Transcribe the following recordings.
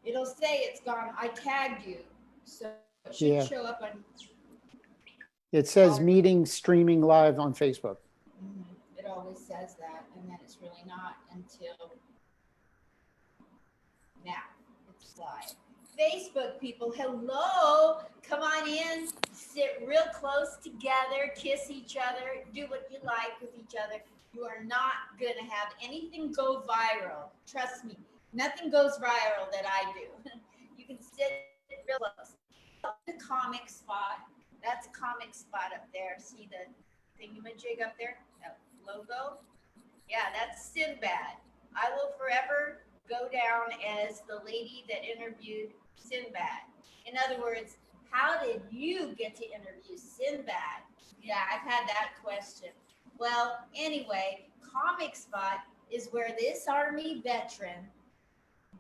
It'll say it's gone. I tagged you, so it should Yeah. show up on It says all. meeting streaming live on Facebook. It always says that, and then it's really not until now. It's live. Facebook people, hello. Come on in, sit real close together, kiss each other, do what you like with each other. You are not going to have anything go viral. Trust me, nothing goes viral that I do. You can sit real close. The comic spot, that's comic spot up there. See the thingamajig up there? That logo? Yeah, that's Sinbad. I will forever go down as the lady that interviewed Sinbad. In other words, how did you get to interview Sinbad? Yeah, I've had that question. Well, anyway, Comic Spot is where this Army veteran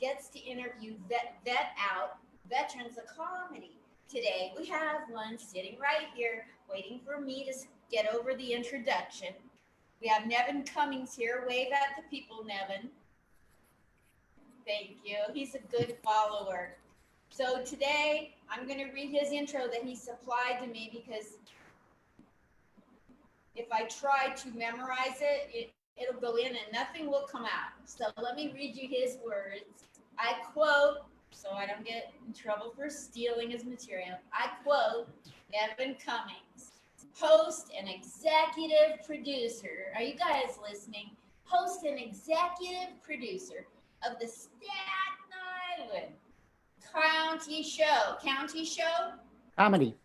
gets to interview vet out veterans of comedy. Today we have one sitting right here waiting for me to get over the introduction. We have Nevin Cummings here. Wave at the people, Nevin. Thank you. He's a good follower. So today I'm going to read his intro that he supplied to me because if I try to memorize it'll go in and nothing will come out. So let me read you his words. I quote, so I don't get in trouble for stealing his material. I quote Nevin Cummings, host and executive producer. Are you guys listening? Host and executive producer of the Staten Island County Show. County Show? Comedy.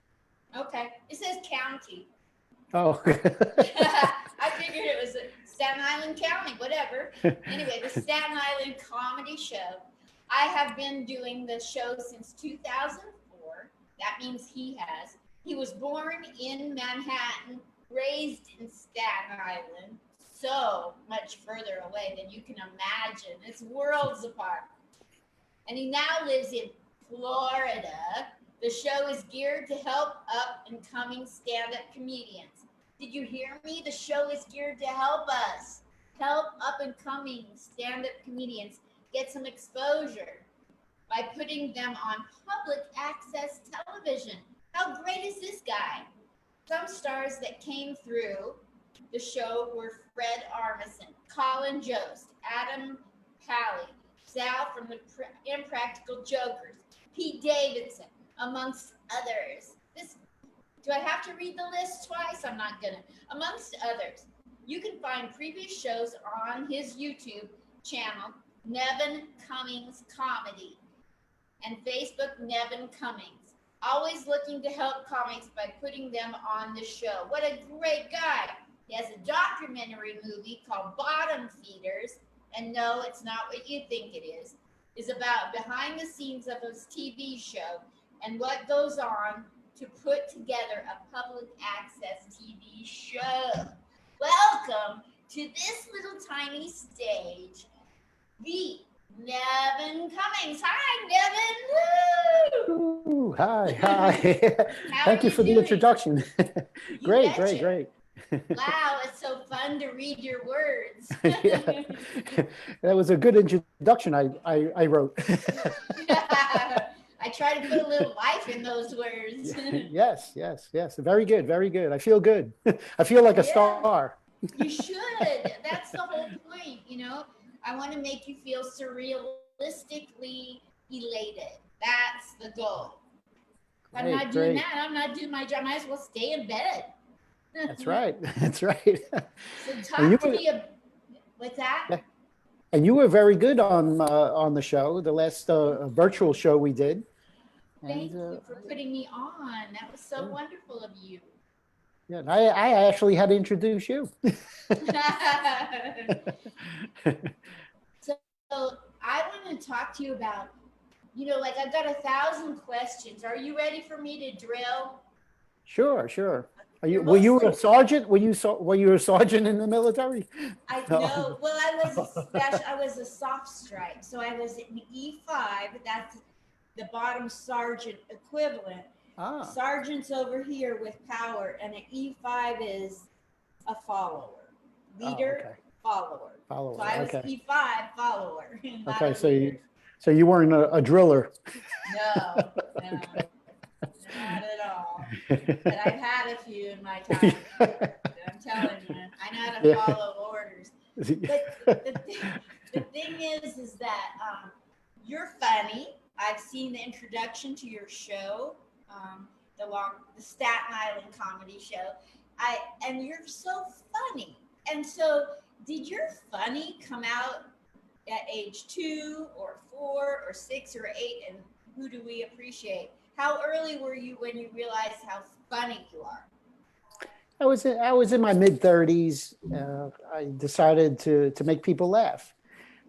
Okay. It says county. Oh. I figured it was Staten Island County, whatever. Anyway, the Staten Island Comedy Show. I have been doing the show since 2004. That means he has. He was born in Manhattan, raised in Staten Island, so much further away than you can imagine. It's worlds apart. And he now lives in Florida. The show is geared to help up and coming stand up comedians. Did you hear me? The show is geared to help us, help up and coming stand up comedians get some exposure by putting them on public access television. How great is this guy? Some stars that came through the show were Fred Armisen, Colin Jost, Adam Pally, Sal from the Impractical Jokers, Pete Davidson, amongst others. Do I have to read the list twice? I'm not gonna. Amongst others, you can find previous shows on his YouTube channel, Nevin Cummings Comedy, and Facebook, Nevin Cummings. Always looking to help comics by putting them on the show. What a great guy. He has a documentary movie called Bottom Feeders, and no, it's not what you think it is about behind the scenes of his TV show and what goes on to put together a public access TV show. Welcome to this little tiny stage, the Nevin Cummings. Hi, Nevin. Woo! Ooh, hi, hi. How are Thank you you for the doing? introduction. You Great, betcha. great, great. Wow, it's so fun to read your words. Yeah, that was a good introduction I wrote. I try to put a little life in those words. Yes, yes, yes. Very good, very good. I feel good. I feel like a Yeah, star. you should. That's the whole point, you know. I want to make you feel surrealistically elated. That's the goal. If I'm Great, not doing great. that, I'm not doing my job. I might as well stay in bed. That's right. That's right. So And you talk to were, me with that. yeah, and you were very good on the show, the last virtual show we did. And Thank you for putting me on. That was so yeah, wonderful of you. yeah. And I actually had to introduce you. So I want to talk to you about, like I've got 1,000 questions. Are you ready for me to drill? Sure, sure. They're Were you a mostly, sergeant? Were you a sergeant in the military? I No. know, well, I was a special, I was a soft stripe. So I was an E5, that's the bottom sergeant equivalent. Ah, Sergeant's over here with power, and an E5 is a follower. oh, Leader, okay. follower. So Follower. I was Okay. E5 follower, not Okay. a leader. So you weren't a driller. No, no, not at all. But I've had a few in my time. I'm telling you, I know how to follow orders. But the thing is that you're funny. I've seen the introduction to your show, the Staten Island comedy show. And you're so funny. And so, did your funny come out at age 2 or 4 or 6 or 8? And who do we appreciate? How early were you when you realized how funny you are? I was in my mid-30s. I decided to make people laugh.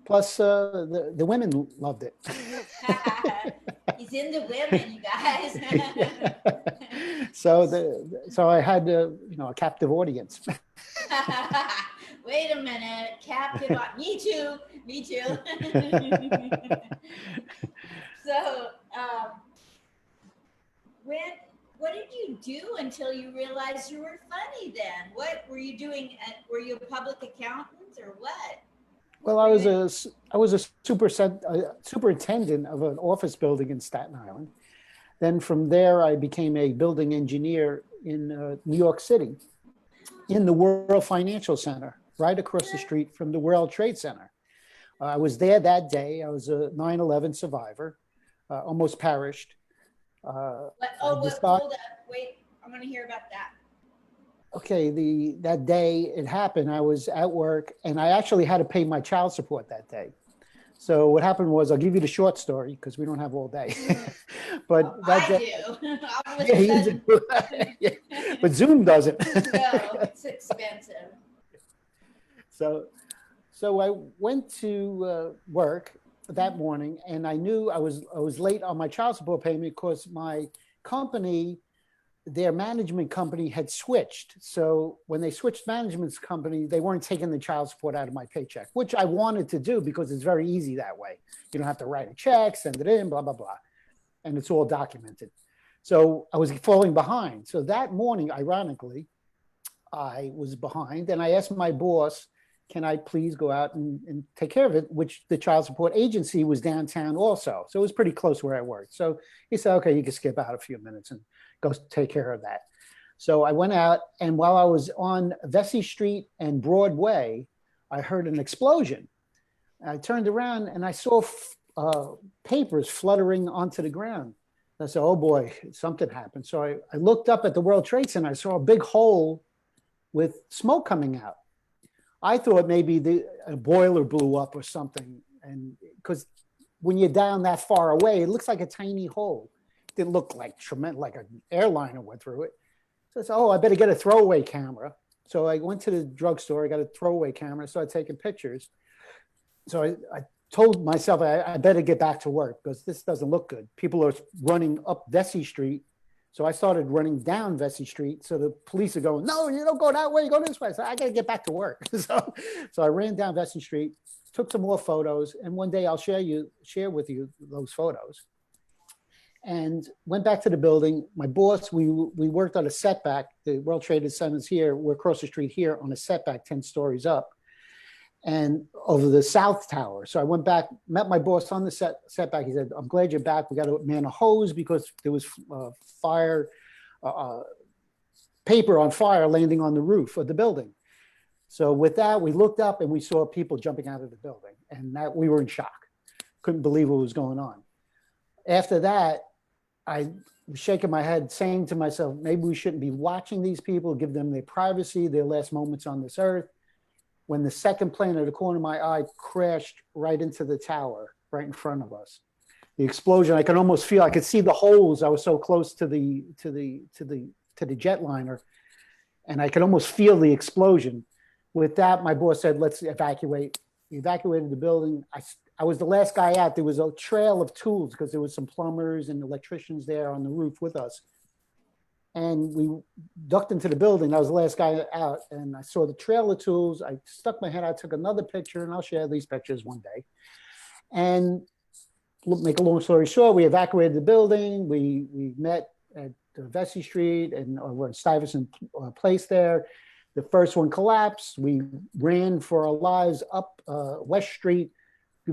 Plus, the women loved it. He's into women, you guys. So I had a captive audience. Wait a minute, captive. Me too. So, what did you do until you realized you were funny then? What were you doing? Were you a public accountant or what? Well, I was a superintendent of an office building in Staten Island. Then from there, I became a building engineer in New York City, in the World Financial Center, right across the street from the World Trade Center. I was there that day. I was a 9/11 survivor, almost perished. Hold up, wait, I want to hear about that. Okay, that day it happened, I was at work and I actually had to pay my child support that day. So what happened was, I'll give you the short story because we don't have all day. But that day, I do. but Zoom doesn't. No, it's expensive. So I went to work that morning, and I knew I was late on my child support payment because my company, their management company, had switched. So when they switched management company, they weren't taking the child support out of my paycheck, which I wanted to do because it's very easy that way. You don't have to write a check, send it in, blah, blah, blah. And it's all documented. So I was falling behind. So that morning, ironically, I was behind, and I asked my boss, can I please go out and take care of it, which the child support agency was downtown also. So it was pretty close where I worked. So he said, okay, you can skip out a few minutes and go take care of that. So I went out, and while I was on Vesey Street and Broadway, I heard an explosion. I turned around and I saw papers fluttering onto the ground. I said, oh boy, something happened. So I looked up at the World Trade Center. I saw a big hole with smoke coming out. I thought maybe a boiler blew up or something. And because when you're down that far away, it looks like a tiny hole. It didn't look like tremendous, like an airliner went through it. So I said, oh, I better get a throwaway camera. So I went to the drugstore, I got a throwaway camera, started taking pictures. So I told myself I better get back to work because this doesn't look good. People are running up Vesey Street. So I started running down Vesey Street. So the police are going, no, you don't go that way, you go this way. So I got to get back to work. So I ran down Vesey Street, took some more photos, and one day I'll share with you those photos. And went back to the building. My boss, we worked on a setback. The World Trade Center's here. We're across the street here on a setback 10 stories up, and over the South Tower. So I went back, met my boss on the setback. He said, I'm glad you're back. We got to man a hose because there was paper on fire landing on the roof of the building. So with that, we looked up and we saw people jumping out of the building, and that we were in shock. Couldn't believe what was going on. After that, I was shaking my head, saying to myself, maybe we shouldn't be watching these people, give them their privacy, their last moments on this earth. When the second plane at the corner of my eye crashed right into the tower, right in front of us. The explosion, I could almost feel, I could see the holes. I was so close to the jetliner, and I could almost feel the explosion. With that, my boss said, let's evacuate. We evacuated the building. I was the last guy out. There was a trail of tools because there was some plumbers and electricians there on the roof with us. And we ducked into the building. I was the last guy out, and I saw the trail of tools. I stuck my head out, took another picture, and I'll share these pictures one day. And make a long story short, we evacuated the building. We met at Vesey Street, and we're in Stuyvesant Place there. The first one collapsed. We ran for our lives up West Street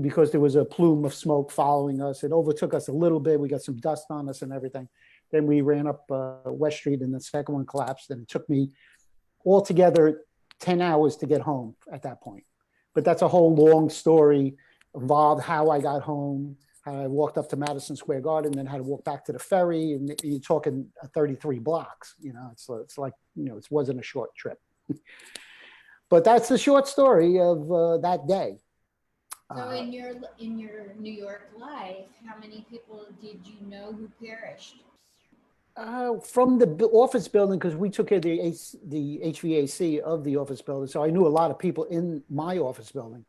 because there was a plume of smoke following us. It overtook us a little bit. We got some dust on us and everything. Then we ran up West Street, and the second one collapsed. And it took me altogether 10 hours to get home at that point. But that's a whole long story, involved how I got home, how I walked up to Madison Square Garden, then had to walk back to the ferry. And you're talking 33 blocks. It's like, it wasn't a short trip. But that's the short story of that day. So in your New York life, how many people did you know who perished? From the office building, because we took care of the HVAC of the office building. So I knew a lot of people in my office building,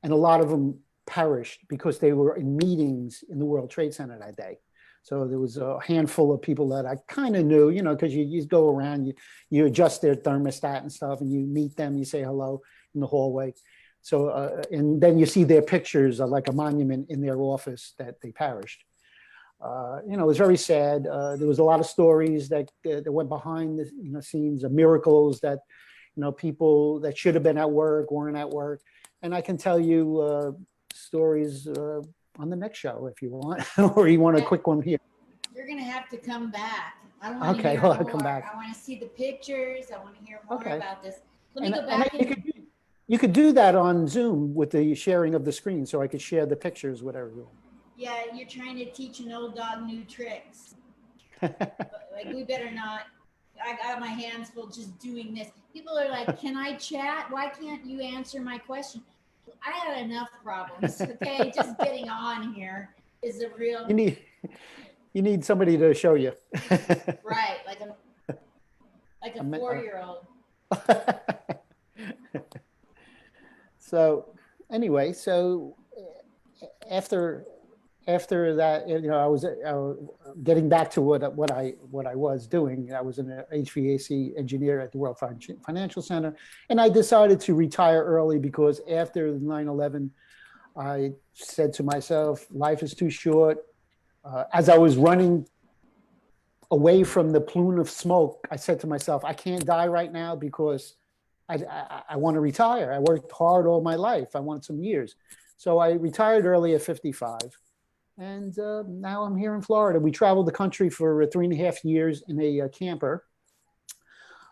and a lot of them perished because they were in meetings in the World Trade Center that day. So there was a handful of people that I kind of knew, because you go around, you adjust their thermostat and stuff, and you meet them, you say hello in the hallway. So, and then you see their pictures like a monument in their office that they perished. It was very sad. There was a lot of stories that went behind the scenes of miracles that, people that should have been at work weren't at work. And I can tell you stories on the next show if you want, or you want a quick one here. You're going to have to come back. I want to hear more. I'll come back. I want to see the pictures. I want to hear more about this. Let me and, go back. You could do that on Zoom with the sharing of the screen, so I could share the pictures with everyone. Yeah, you're trying to teach an old dog new tricks. Like, we better not. I got my hands full just doing this. People are like, can I chat? Why can't you answer my question? I had enough problems, okay? Just getting on here is a real... You need somebody to show you. Right, like a 4-year-old. So anyway, after that, I was getting back to what I was doing. I was an HVAC engineer at the World Financial Center, and I decided to retire early because after 9/11, I said to myself, life is too short. As I was running away from the plume of smoke, I said to myself, I can't die right now because I want to retire. I worked hard all my life. I want some years. So I retired early at 55. And now I'm here in Florida. We traveled the country for 3.5 years in a camper,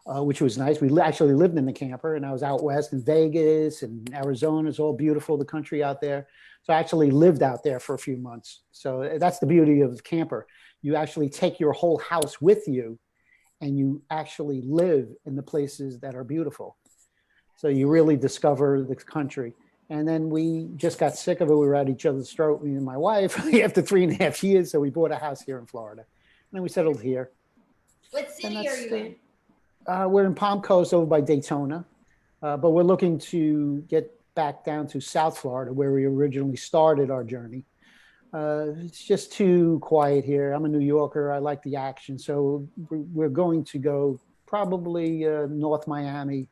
which was nice. We actually lived in the camper, and I was out west in Vegas and Arizona. It's all beautiful, the country out there. So I actually lived out there for a few months. So that's the beauty of the camper. You actually take your whole house with you, and you actually live in the places that are beautiful. So you really discover the country. And then we just got sick of it. We were at each other's throat, me and my wife, after 3.5 years. So we bought a house here in Florida. And then we settled here. What city are you in? We're in Palm Coast over by Daytona. But we're looking to get back down to South Florida, where we originally started our journey. It's just too quiet here. I'm a New Yorker. I like the action. So we're going to go probably North Miami,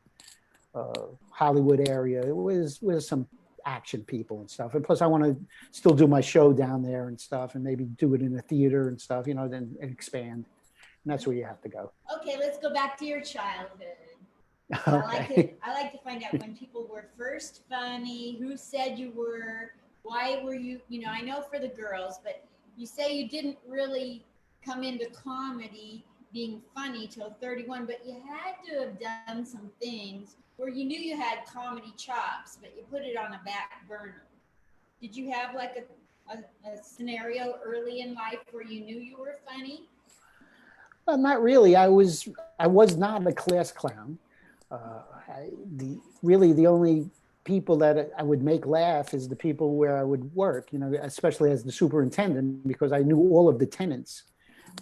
Hollywood area with some action people and stuff. And plus I want to still do my show down there and stuff, and maybe do it in a theater and stuff, then expand. And that's where you have to go. Okay, let's go back to your childhood. Okay. I like to find out when people were first funny, who said you were, why were you, I know for the girls, but you say you didn't really come into comedy being funny till 31, but you had to have done some things where you knew you had comedy chops, but you put it on a back burner. Did you have like a scenario early in life where you knew you were funny? Well, not really. I was not a class clown. The only people that I would make laugh is the people where I would work, especially as the superintendent, because I knew all of the tenants.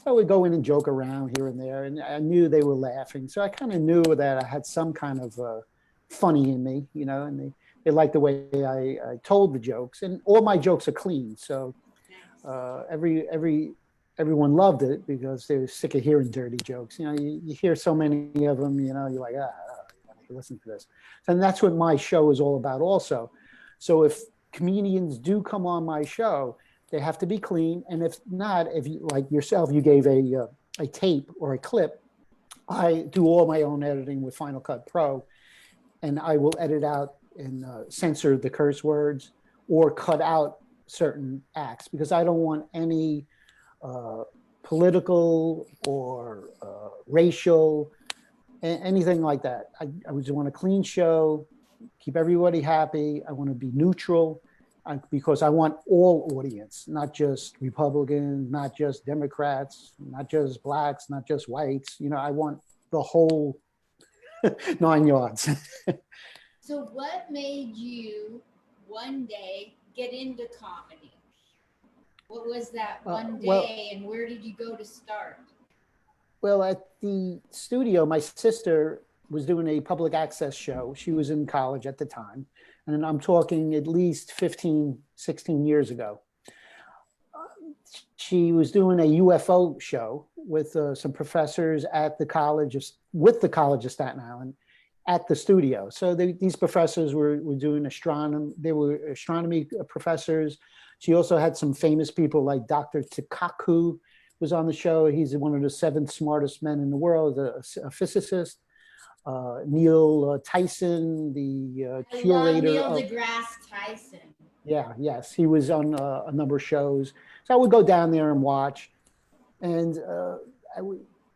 So I would go in and joke around here and there, and I knew they were laughing. So I kind of knew that I had some kind of funny in me, and they liked the way I told the jokes, and all my jokes are clean. So everyone loved it because they were sick of hearing dirty jokes. You hear so many of them, you're like, listen to this. And that's what my show is all about also. So if comedians do come on my show, they have to be clean. And if not, if you, like yourself, you gave a tape or a clip, I do all my own editing with Final Cut Pro, and I will edit out and censor the curse words, or cut out certain acts, because I don't want any political or racial, anything like that. I just want a clean show, keep everybody happy. I want to be neutral, because I want all audience, not just Republicans, not just Democrats, not just blacks, not just whites. I want the whole 9 yards. So what made you one day get into comedy? What was that one day, and where did you go to start? Well, at the studio, my sister was doing a public access show. She was in college at the time. And I'm talking at least 15, 16 years ago. She was doing a UFO show with some professors at the college of Staten Island at the studio. So these professors were doing astronomy. They were astronomy professors. She also had some famous people like Dr. Takaku was on the show. He's one of the 7 smartest men in the world, a physicist. Neil Tyson, the curator. Neil deGrasse Tyson. Yeah, yes. He was on a number of shows. So I would go down there and watch. And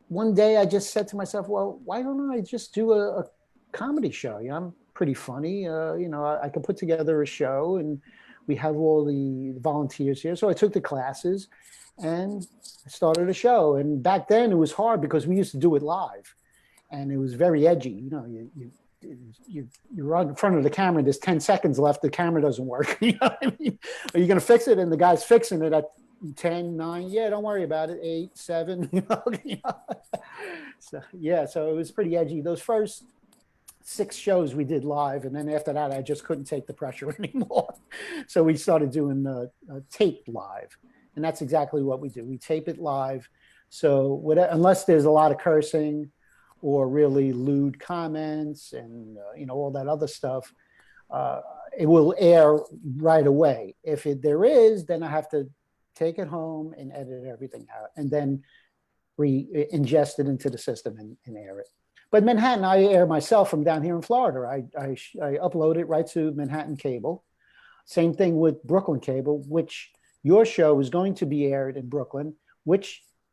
one day I just said to myself, well, why don't I just do a comedy show? I'm pretty funny. I could put together a show, and we have all the volunteers here. So I took the classes and started a show. And back then it was hard because we used to do it live, and it was very edgy. You're on in front of the camera. There's 10 seconds left. The camera doesn't work. You know what I mean? Are you going to fix it? And the guy's fixing it at 10, 9. Yeah, don't worry about it. 8, 7. So it was pretty edgy. Those first 6 shows we did live, and then after that, I just couldn't take the pressure anymore. So we started doing taped live, and that's exactly what we do. We tape it live. So unless there's a lot of cursing or really lewd comments and all that other stuff, it will air right away. If there is, then I have to take it home and edit everything out, and then ingest it into the system and air it. But Manhattan, I air myself from down here in Florida. I upload it right to Manhattan Cable. Same thing with Brooklyn Cable, which your show is going to be aired in Brooklyn,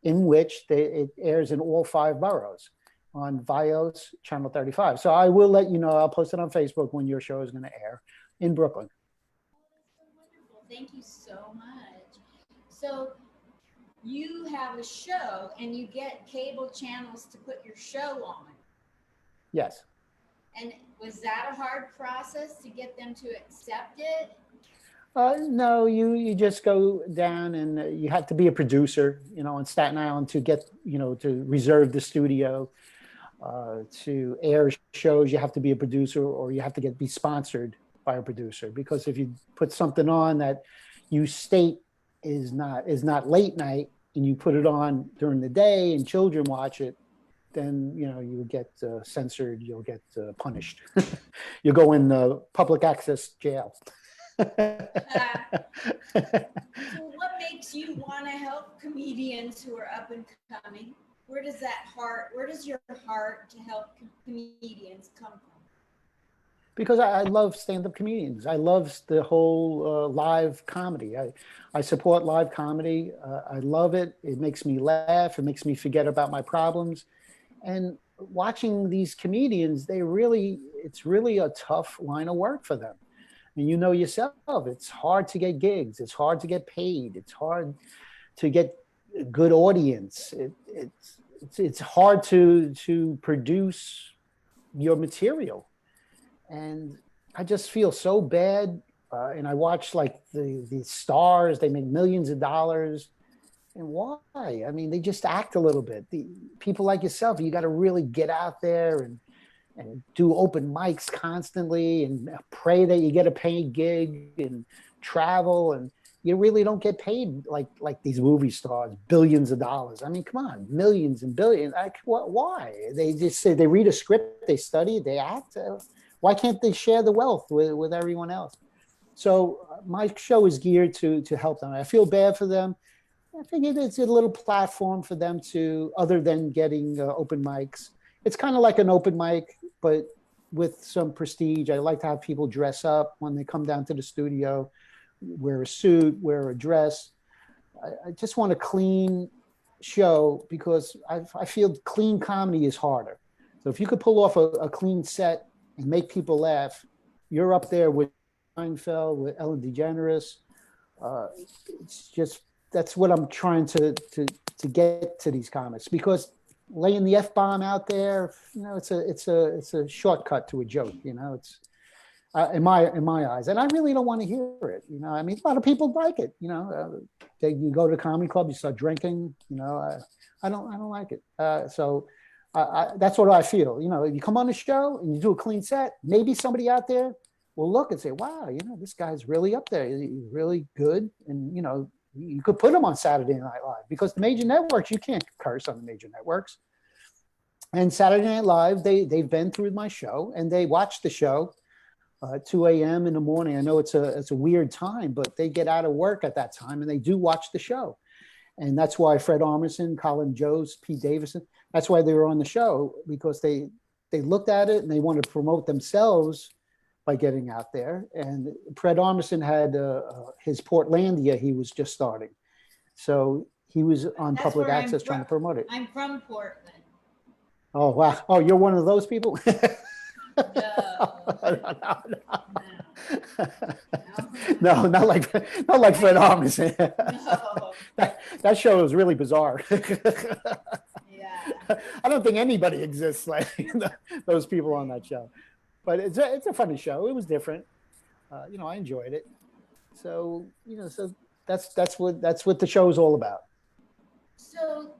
in which it airs in all 5 boroughs on FiOS Channel 35. So I will let you know. I'll post it on Facebook when your show is going to air in Brooklyn. Wonderful. Thank you so much. So you have a show and you get cable channels to put your show on. Yes. And was that a hard process to get them to accept it? No, you just go down, and you have to be a producer, in Staten Island to get, to reserve the studio. To air shows, you have to be a producer, or you have to be sponsored by a producer. Because if you put something on that you state is not late night, and you put it on during the day and children watch it, then you will get censored. You'll get punished. You'll go in public access jail. So what makes you want to help comedians who are up and coming? Where does your heart to help comedians come from? Because I love stand-up comedians. I love the whole live comedy. I support live comedy. I love it. It makes me laugh. It makes me forget about my problems. And watching these comedians, it's really a tough line of work for them. And you know yourself, it's hard to get gigs. It's hard to get paid. It's hard to get a good audience. It's hard to produce your material. And I just feel so bad. And I watch like the stars, they make millions of dollars. And why? I mean, they just act a little bit. The people like yourself, you got to really get out there and do open mics constantly and pray that you get a paid gig and travel, and you really don't get paid like these movie stars, billions of dollars. I mean, come on, millions and billions. Why? They just say they read a script, they study, they act. Why can't they share the wealth with everyone else? So my show is geared to help them. I feel bad for them. I think it's a little platform for them to, other than getting open mics. It's kind of like an open mic, but with some prestige. I like to have people dress up when they come down to the studio. wear a suit, wear a dress. I just want a clean show because I feel clean comedy is harder. So if you could pull off a clean set and make people laugh, you're up there with Seinfeld, with Ellen DeGeneres. It's just that's what I'm trying to get to these comics, because laying the F-bomb out there, it's a shortcut to a joke. It's in my eyes, and I really don't want to hear it. I mean, a lot of people like it. You go to a comedy club, you start drinking. I don't like it. So that's what I feel. You come on the show and you do a clean set, maybe somebody out there will look and say, wow, this guy's really up there. He's really good. And, you could put him on Saturday Night Live, because the major networks, you can't curse on the major networks. And Saturday Night Live, they've been through my show and they watch the show 2 a.m. in the morning. I know it's a weird time, but they get out of work at that time and they do watch the show. And that's why Fred Armisen, Colin Jost, Pete Davidson, that's why they were on the show, because they looked at it and they wanted to promote themselves by getting out there. And Fred Armisen had his Portlandia he was just starting. So he was on That's public where I'm access trying to promote it. I'm from Portland. Oh, wow. Oh, you're one of those people? No, not like Fred Armisen. No. That show was really bizarre. Yeah. I don't think anybody exists like those people on that show. But it's a funny show. It was different. I enjoyed it. So so that's what the show is all about. So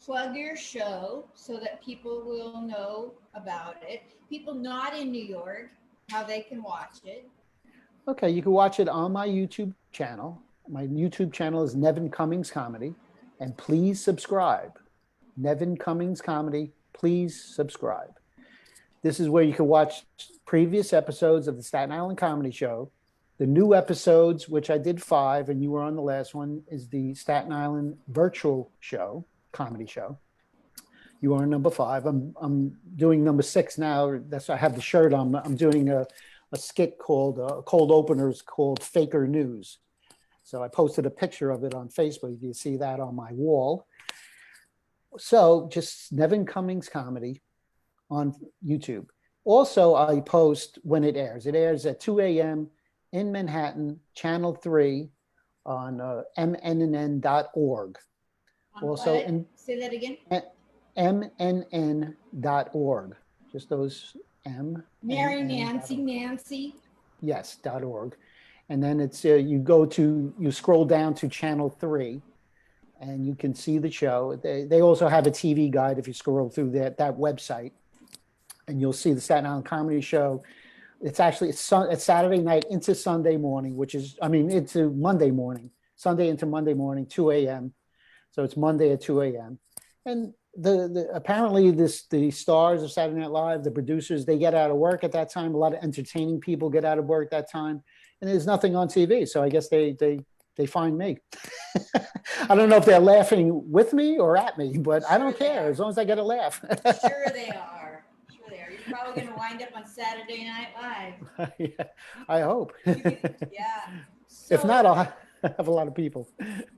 plug your show so that people will know about it. People not in New York, how they can watch it. Okay, you can watch it on my YouTube channel. My YouTube channel is Nevin Cummings Comedy, and please subscribe. Nevin Cummings Comedy, please subscribe. This is where you can watch previous episodes of the Staten Island Comedy Show. The new episodes, which I did 5, and you were on the last one, is the Staten Island virtual show, comedy show. You are on number 5. I'm doing number 6 now. That's I have the shirt on. I'm doing a skit called cold openers called Faker News. So I posted a picture of it on Facebook. You see that on my wall. So just Nevin Cummings Comedy on YouTube. Also, I post when it airs. It airs at 2 a.m. in Manhattan, Channel 3 on mnn.org. Also, say that again. mnn.org. Just those M. Mary Nancy. Yes, .org. And then it's you scroll down to Channel 3 and you can see the show. They also have a TV guide if you scroll through that website, and you'll see the Staten Island Comedy Show. It's actually it's Saturday night into Sunday morning, into Monday morning, Sunday into Monday morning, 2 a.m. So it's Monday at 2 a.m. And apparently the stars of Saturday Night Live, the producers, they get out of work at that time. A lot of entertaining people get out of work that time, and there's nothing on TV. So I guess they find me. I don't know if they're laughing with me or at me, but I don't care as long as I get a laugh. Sure they are. You're probably going to wind up on Saturday Night Live. Yeah, I hope. Yeah. So, if not, I'll have a lot of people.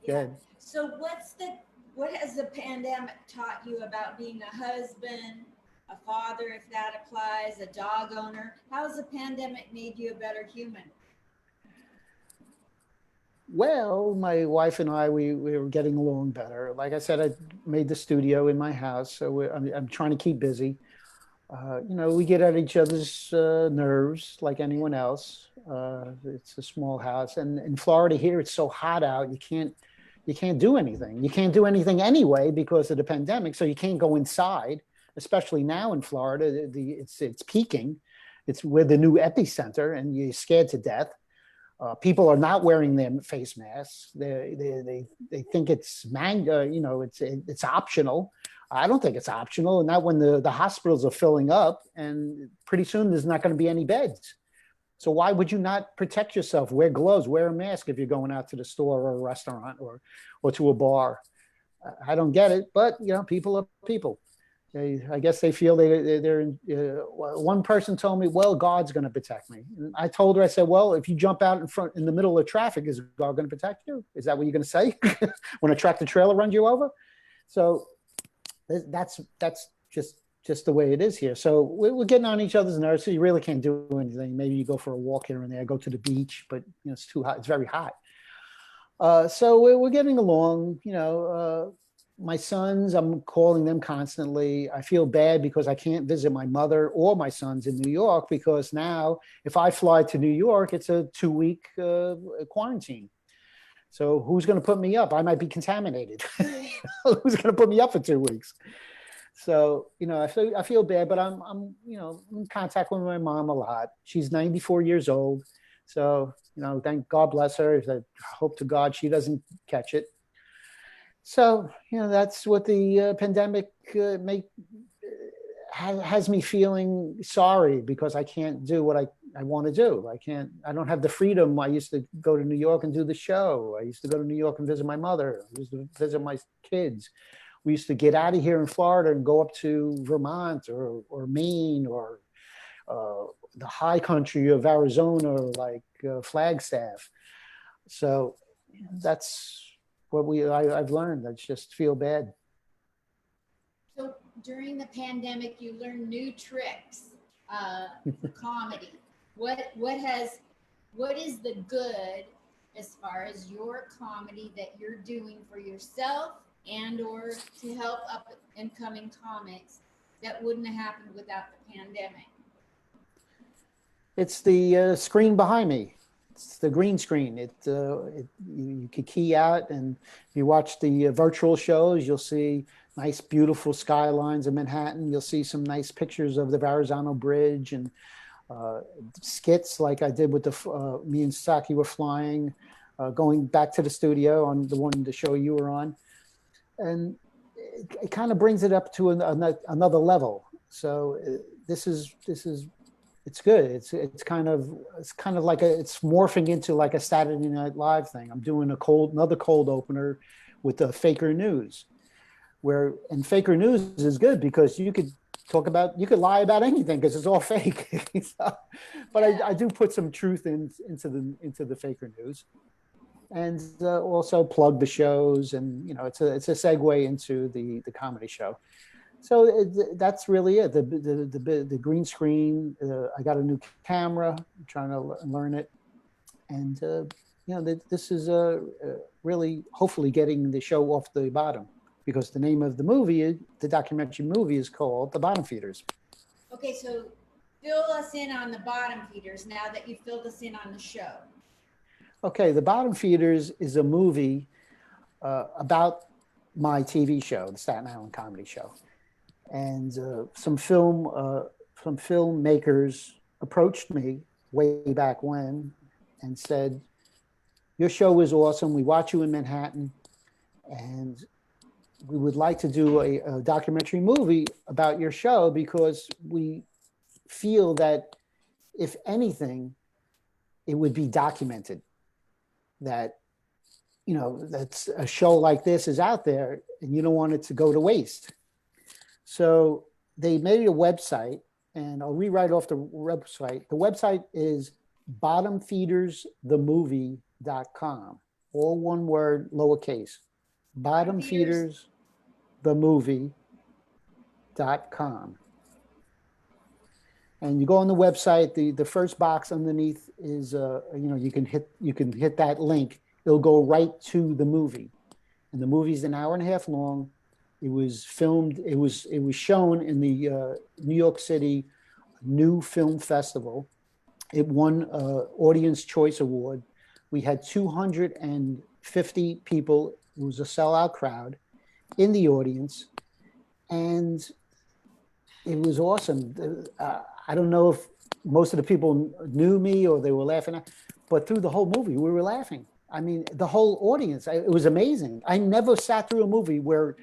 Yeah. So what has the pandemic taught you about being a husband, a father, if that applies, a dog owner? How has the pandemic made you a better human? Well, my wife and I, we were getting along better. Like I said, I made the studio in my house, so I'm trying to keep busy. We get at each other's nerves like anyone else. It's a small house, and in Florida here, it's so hot out. You can't do anything. You can't do anything anyway because of the pandemic. So you can't go inside, especially now in Florida. It's peaking. We're the new epicenter, and you're scared to death. People are not wearing their face masks. They think it's it's optional. I don't think it's optional, and not when the hospitals are filling up, and pretty soon there's not going to be any beds. So why would you not protect yourself? Wear gloves, wear a mask if you're going out to the store or a restaurant or to a bar. I don't get it, but people are people. I guess they feel they're in, one person told me, well, God's going to protect me. And I told her, I said, well, if you jump out in the middle of traffic, is God going to protect you? Is that what you're going to say when a tractor trailer runs you over? So that's just the way it is here. So we're getting on each other's nerves. So you really can't do anything. Maybe you go for a walk here and there, go to the beach, but it's too hot. It's very hot. So we're getting along, my sons, I'm calling them constantly. I feel bad because I can't visit my mother or my sons in New York, because now if I fly to New York, it's a 2-week quarantine. So who's going to put me up? I might be contaminated. Who's going to put me up for 2 weeks? So, I feel bad, but I'm in contact with my mom a lot. She's 94 years old. So, thank God bless her. I hope to God she doesn't catch it. So, that's what the pandemic has me feeling sorry, because I can't do what I want to do. I don't have the freedom. I used to go to New York and do the show. I used to go to New York and visit my mother. I used to visit my kids. We used to get out of here in Florida and go up to Vermont or Maine or the high country of Arizona, like Flagstaff. So that's what I've learned. I just feel bad. So during the pandemic, you learned new tricks for comedy. What is the good as far as your comedy that you're doing for yourself and or to help up and coming comics that wouldn't have happened without the pandemic? It's the screen behind me. It's the green screen. You could key out, and if you watch the virtual shows, you'll see nice, beautiful skylines of Manhattan. You'll see some nice pictures of the Verrazano Bridge, and skits like I did with me and Saki were flying, going back to the studio on the show you were on, and it kind of brings it up to another level. So this is. It's good. It's kind of like it's morphing into like a Saturday Night Live thing. I'm doing another cold opener with the Faker News, and Faker News is good because you could lie about anything because it's all fake. But I do put some truth into the Faker News, and also plug the shows, and it's a segue into the comedy show. So that's really it. The green screen. I got a new camera. I'm trying to learn it, and this is really hopefully getting the show off the bottom, because the name of the documentary movie, is called The Bottom Feeders. Okay, so fill us in on the Bottom Feeders now that you filled us in on the show. Okay, The Bottom Feeders is a movie about my TV show, the Staten Island Comedy Show. And some filmmakers approached me way back when and said, your show is awesome. We watch you in Manhattan, and we would like to do a documentary movie about your show, because we feel that if anything, it would be documented that, that's a show like this is out there and you don't want it to go to waste. So they made a website, and I'll rewrite off the website. The website is bottomfeedersthemovie.com. All one word, lowercase. Bottomfeedersthemovie.com. And you go on the website, the first box underneath is you can hit that link. It'll go right to the movie. And the movie's an hour and a half long. It was filmed. It was shown in the New York City New Film Festival. It won Audience Choice Award. We had 250 people. It was a sellout crowd in the audience, and it was awesome. I don't know if most of the people knew me or they were laughing, but through the whole movie, we were laughing. I mean, the whole audience. It was amazing. I never sat through a movie where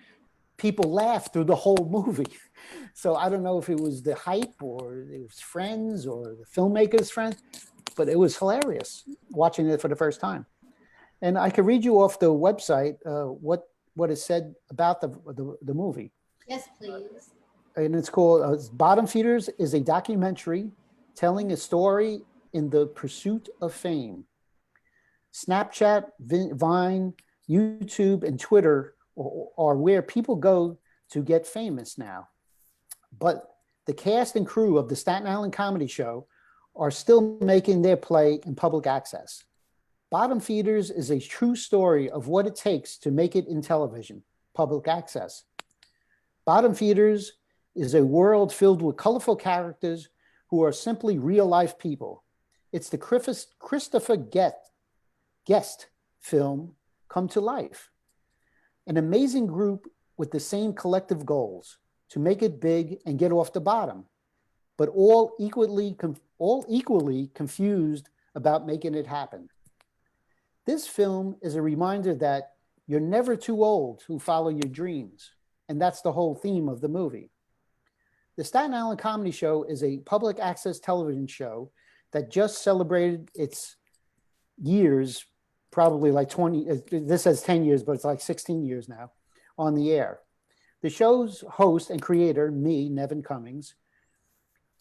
people laughed through the whole movie. So I don't know if it was the hype or it was friends or the filmmaker's friends, but it was hilarious watching it for the first time. And I could read you off the website what is said about the movie. Yes, please. and it's called Bottom Feeders is a documentary telling a story in the pursuit of fame. Snapchat, Vine, YouTube, and Twitter are where people go to get famous now. But the cast and crew of the Staten Island Comedy Show are still making their play in public access. Bottom Feeders is a true story of what it takes to make it in television, public access. Bottom Feeders is a world filled with colorful characters who are simply real life people. It's the Christopher Guest film come to life. An amazing group with the same collective goals to make it big and get off the bottom, but all equally confused about making it happen. This film is a reminder that you're never too old to follow your dreams, and that's the whole theme of the movie. The Staten Island Comedy Show is a public access television show that just celebrated its years, probably like 20, this says 10 years, but it's like 16 years now on the air. The show's host and creator, me, Nevin Cummings,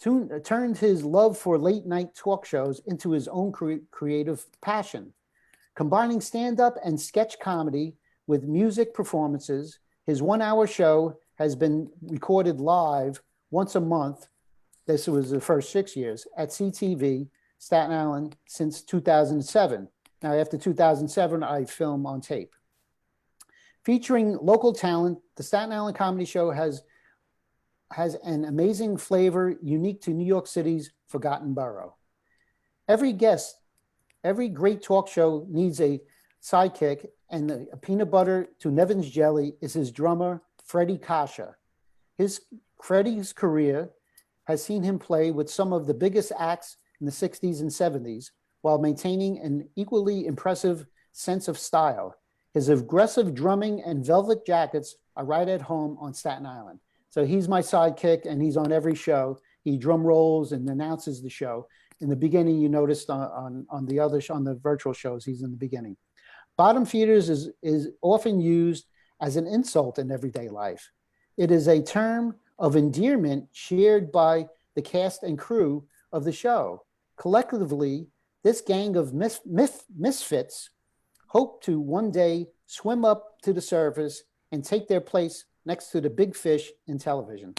turned his love for late night talk shows into his own creative passion. Combining stand-up and sketch comedy with music performances, his 1 hour show has been recorded live once a month. This was the first 6 years at CTV, Staten Island, since 2007. Now, after 2007, I film on tape. Featuring local talent, the Staten Island Comedy Show has an amazing flavor unique to New York City's forgotten borough. Every great talk show needs a sidekick, and the peanut butter to Nevin's jelly is his drummer, Freddie Kasha. Freddie's career has seen him play with some of the biggest acts in the 60s and 70s while maintaining an equally impressive sense of style. His aggressive drumming and velvet jackets are right at home on Staten Island. So he's my sidekick, and he's on every show. He drum rolls and announces the show. In the beginning, you noticed on the virtual shows, he's in the beginning. Bottom feeders is often used as an insult in everyday life. It is a term of endearment shared by the cast and crew of the show. Collectively, this gang of misfits hope to one day swim up to the surface and take their place next to the big fish in television.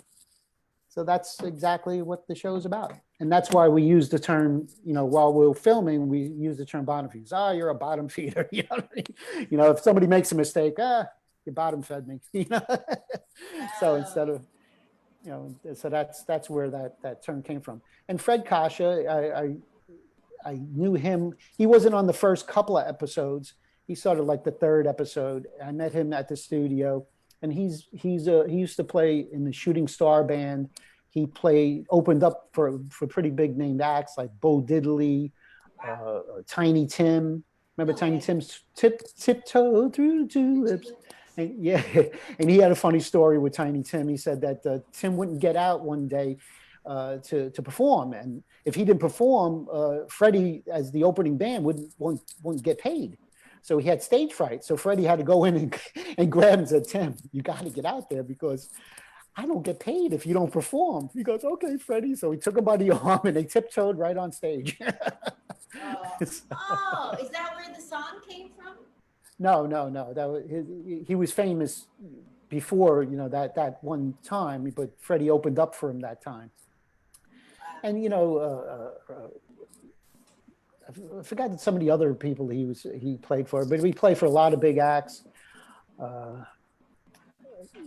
So that's exactly what the show is about. And that's why we use the term, while we're filming, we use the term bottom feeders. You're a bottom feeder. If somebody makes a mistake, you bottom fed me. So instead of, so that's where that term came from. And Fred Kasha, I knew him. He wasn't on the first couple of episodes. He started like the third episode. I met him at the studio, and he used to play in the Shooting Star Band. He opened up for pretty big named acts like Bo Diddley, Tiny Tim. Remember Tiny Tim's Tiptoe Through the Tulips? And, yeah, and he had a funny story with Tiny Tim. He said that Tim wouldn't get out one day to perform, and if he didn't perform, Freddie, as the opening band, wouldn't get paid. So he had stage fright. So Freddie had to go in and grab him and said, "Tim, you got to get out there because I don't get paid if you don't perform." He goes, "Okay, Freddie." So he took him by the arm and they tiptoed right on stage. Is that where the song came from? No. He was famous before, that one time, but Freddie opened up for him that time. And, I forgot some of the other people he played for, but he played for a lot of big acts.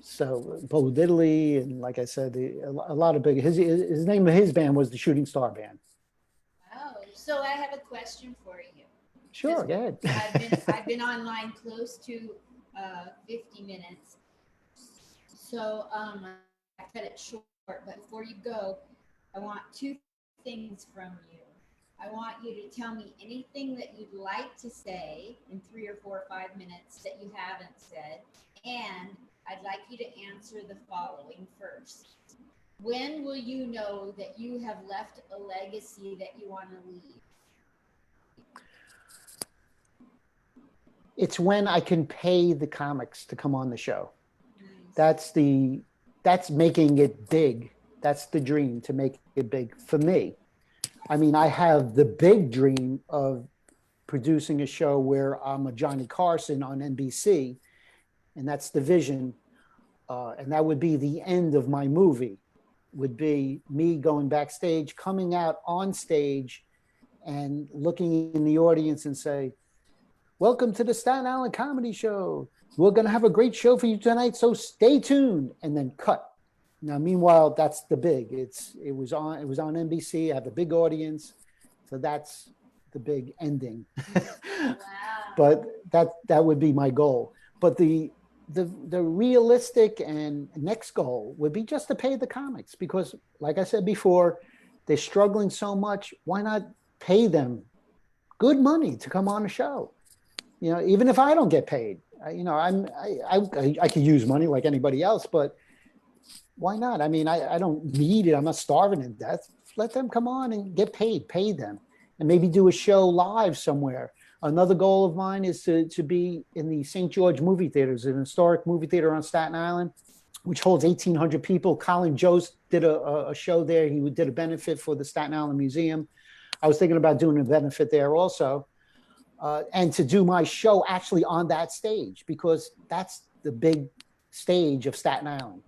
So Bo Diddley, and like I said, a lot of big. His name of his band was the Shooting Star Band. Oh, so I have a question for you. Sure, go ahead. I've been online close to 50 minutes, so I cut it short. But before you go, I want two things from you. I want you to tell me anything that you'd like to say in 3 or 4 or 5 minutes that you haven't said, and I'd like you to answer the following first. When will you know that you have left a legacy that you want to leave? It's when I can pay the comics to come on the show. Nice. that's making it big. That's the dream, to make it big for me. I mean, I have the big dream of producing a show where I'm a Johnny Carson on NBC, and that's the vision. And that would be the end of my movie, would be me going backstage, coming out on stage and looking in the audience and say, welcome to the Staten Island Comedy Show. We're going to have a great show for you tonight, so stay tuned, and then cut. Now, meanwhile, that's the big. It was on NBC. I have a big audience, so that's the big ending. Wow. But that would be my goal. But the realistic and next goal would be just to pay the comics, because, like I said before, they're struggling so much. Why not pay them good money to come on a show? You know, even if I don't get paid, you know, I could use money like anybody else, but why not? I mean, I don't need it. I'm not starving to death. Let them come on and get paid, pay them, and maybe do a show live somewhere. Another goal of mine is to be in the St. George movie theaters, an historic movie theater on Staten Island, which holds 1,800 people. Colin Jost did a show there. He did a benefit for the Staten Island Museum. I was thinking about doing a benefit there also. And to do my show actually on that stage, because that's the big stage of Staten Island.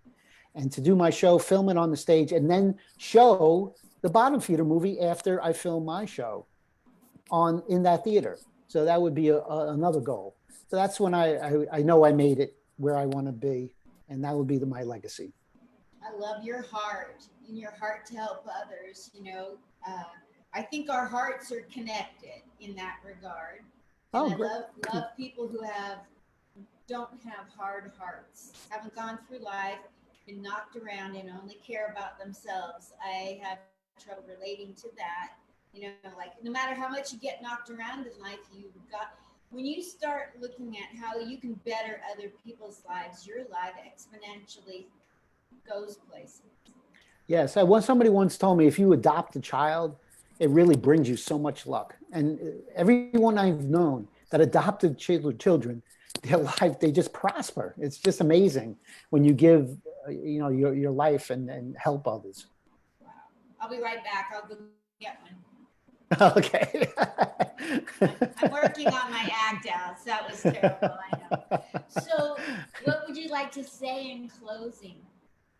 And to do my show, film it on the stage, and then show the Bottom Feeder movie after I film my show in that theater. So that would be another goal. So that's when I know I made it where I want to be, and that would be my legacy. I love your heart and your heart to help others. You know, I think our hearts are connected in that regard. And I love people who don't have hard hearts, haven't gone through life, been knocked around, and only care about themselves. I have trouble relating to that. You know, like, no matter how much you get knocked around in life, when you start looking at how you can better other people's lives, your life exponentially goes places. Yes, somebody once told me, if you adopt a child, it really brings you so much luck. And everyone I've known that adopted children, their life, they just prosper. It's just amazing when you give, you know, your life and help others. Wow. I'll be right back. I'll go get one. Okay. I'm working on my act out. So that was terrible. I know. So what would you like to say in closing?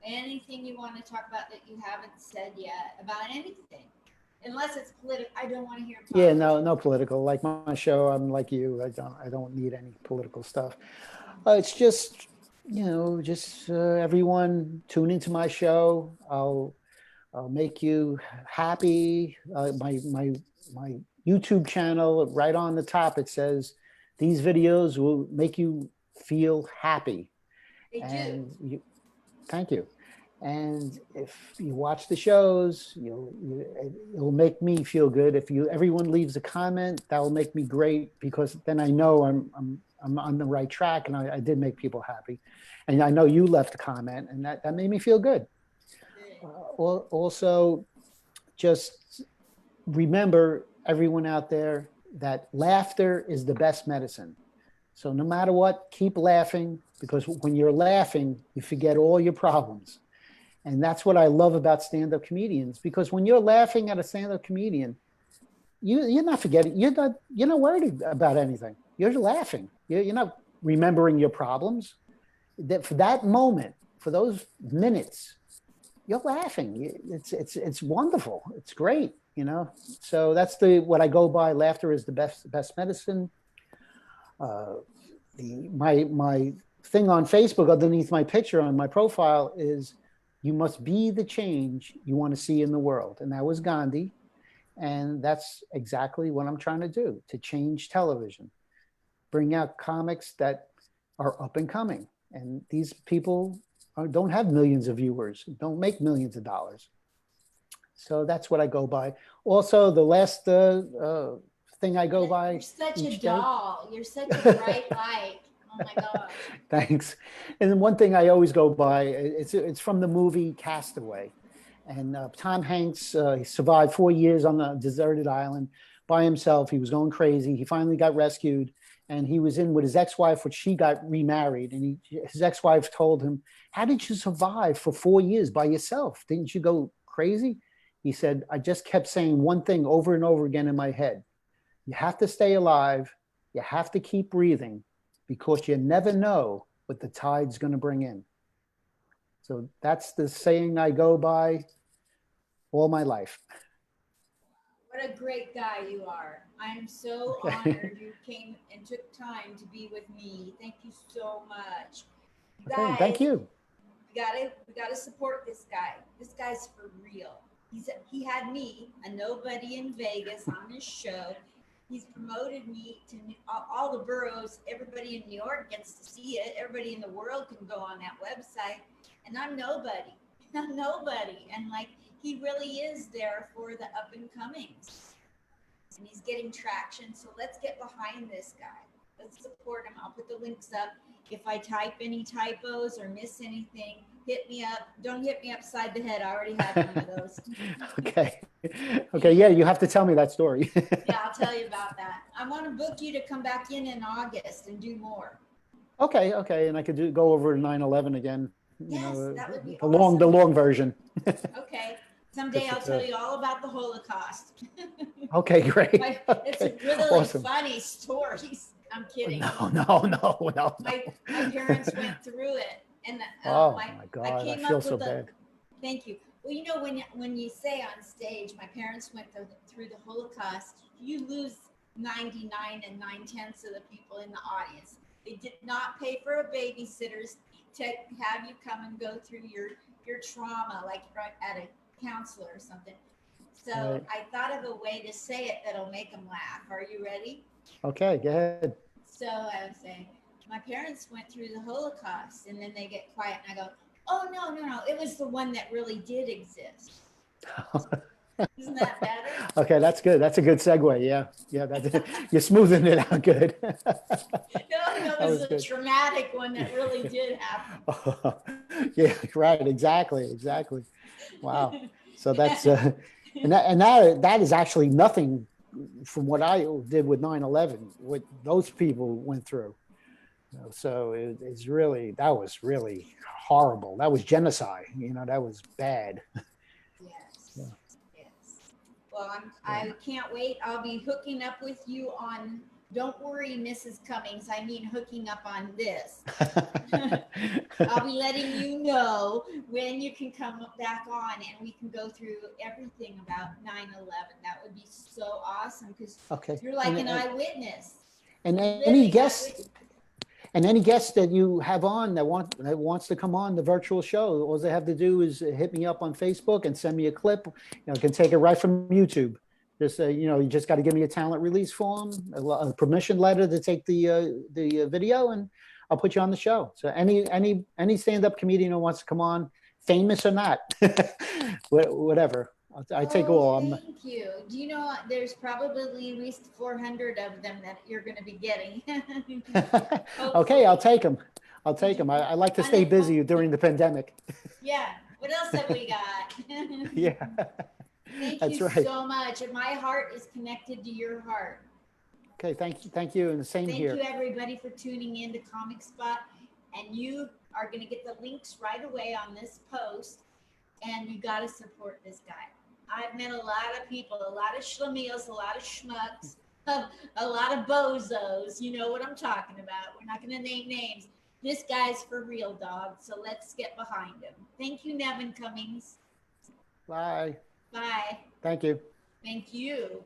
Anything you want to talk about that you haven't said yet about anything? Unless it's political, I don't want to hear politics. Yeah, no political. Like my show, I'm like you. I don't need any political stuff. It's just, you know, everyone tune into my show. I'll make you happy. My YouTube channel, right on the top, it says these videos will make you feel happy. Thank you. And if you watch the shows, it'll make me feel good. If everyone leaves a comment, that will make me great, because then I know I'm on the right track, and I did make people happy. And I know you left a comment, and that made me feel good. Also, just remember, everyone out there, that laughter is the best medicine. So no matter what, keep laughing, because when you're laughing, you forget all your problems. And that's what I love about stand-up comedians, because when you're laughing at a stand-up comedian, you're not forgetting, you're not worried about anything. You're laughing. You're not remembering your problems. That for that moment, for those minutes, you're laughing. It's wonderful. It's great, you know. So that's what I go by. Laughter is the best medicine. My thing on Facebook underneath my picture on my profile is, you must be the change you want to see in the world. And that was Gandhi. And that's exactly what I'm trying to do, to change television, bring out comics that are up and coming. And these people don't have millions of viewers, don't make millions of dollars. So that's what I go by. Also, the last thing I go by. You're such a doll. You're such a bright light. Oh my God. Thanks. And then one thing I always go by, it's from the movie Castaway. And Tom Hanks, he survived 4 years on a deserted island by himself. He was going crazy. He finally got rescued. and he was in with his ex-wife, which she got remarried. And his ex-wife told him, "How did you survive for 4 years by yourself? Didn't you go crazy?" He said, "I just kept saying one thing over and over again in my head. You have to stay alive. You have to keep breathing, because you never know what the tide's going to bring in." So that's the saying I go by all my life. What a great guy you are. I'm so honored you came and took time to be with me. Thank you so much. You Okay, guys, thank you. we gotta support this guy. This guy's for real. He had me, a nobody in Vegas, on his show. He's promoted me to all the boroughs. Everybody in New York gets to see it. Everybody in the world can go on that website. And I'm nobody. I'm nobody. And like, he really is there for the up and comings. And he's getting traction. So let's get behind this guy. Let's support him. I'll put the links up. If I type any typos or miss anything, hit me up. Don't hit me upside the head. I already had one of those. Okay. Okay. Yeah, you have to tell me that story. Yeah, I'll tell you about that. I want to book you to come back in August and do more. Okay. Okay. And I could go over 9/11 again. Yes, that would be the long version. Okay. Someday I'll tell you all about the Holocaust. Okay, great. It's Okay. really Awesome. funny stories. I'm kidding. No. My parents went through it, and Oh my God, I came feel up so with bad. Thank you. Well, you know, when you say on stage, my parents went through the Holocaust, you lose 99 and 9/10 of the people in the audience. They did not pay for a babysitter to have you come and go through your trauma, like at a counselor or something. So Right. I thought of a way to say it that'll make them laugh. Are you ready? Okay, go ahead. So I was saying, my parents went through the Holocaust, and then they get quiet, and I go, "Oh no, it was the one that really did exist." Isn't that better? Okay, that's good. That's a good segue. Yeah, you're smoothing it out good. No, it was a traumatic one that really did happen. Yeah, right. Exactly. Wow. So that's and that is actually nothing from what I did with 9/11. What those people went through. So that was really horrible. That was genocide. That was bad. Yes. Yeah. Yes. Well, I can't wait. I'll be hooking up with you on. Don't worry, Mrs. Cummings. I mean, hooking up on this. I'll be letting you know when you can come back on, and we can go through everything about 9/11. That would be so awesome, because you're like an eyewitness. And any guest that you have on that wants to come on the virtual show, all they have to do is hit me up on Facebook and send me a clip. Can take it right from YouTube. Just you just got to give me a talent release form, a permission letter to take the video, and I'll put you on the show. So any stand-up comedian who wants to come on, famous or not, whatever, I take all. Thank you. Do you know there's probably at least 400 of them that you're going to be getting? Okay, I'll take them. I like to stay busy during the pandemic. Yeah. What else have we got? Yeah. Thank you so much. And my heart is connected to your heart. Okay, thank you, and the same here. Thank you, everybody, for tuning in to Comic Spot. And you are going to get the links right away on this post. And you got to support this guy. I've met a lot of people, a lot of schlemiels, a lot of schmucks, a lot of bozos. You know what I'm talking about. We're not going to name names. This guy's for real, dog. So let's get behind him. Thank you, Nevin Cummings. Bye. Bye. Thank you. Thank you.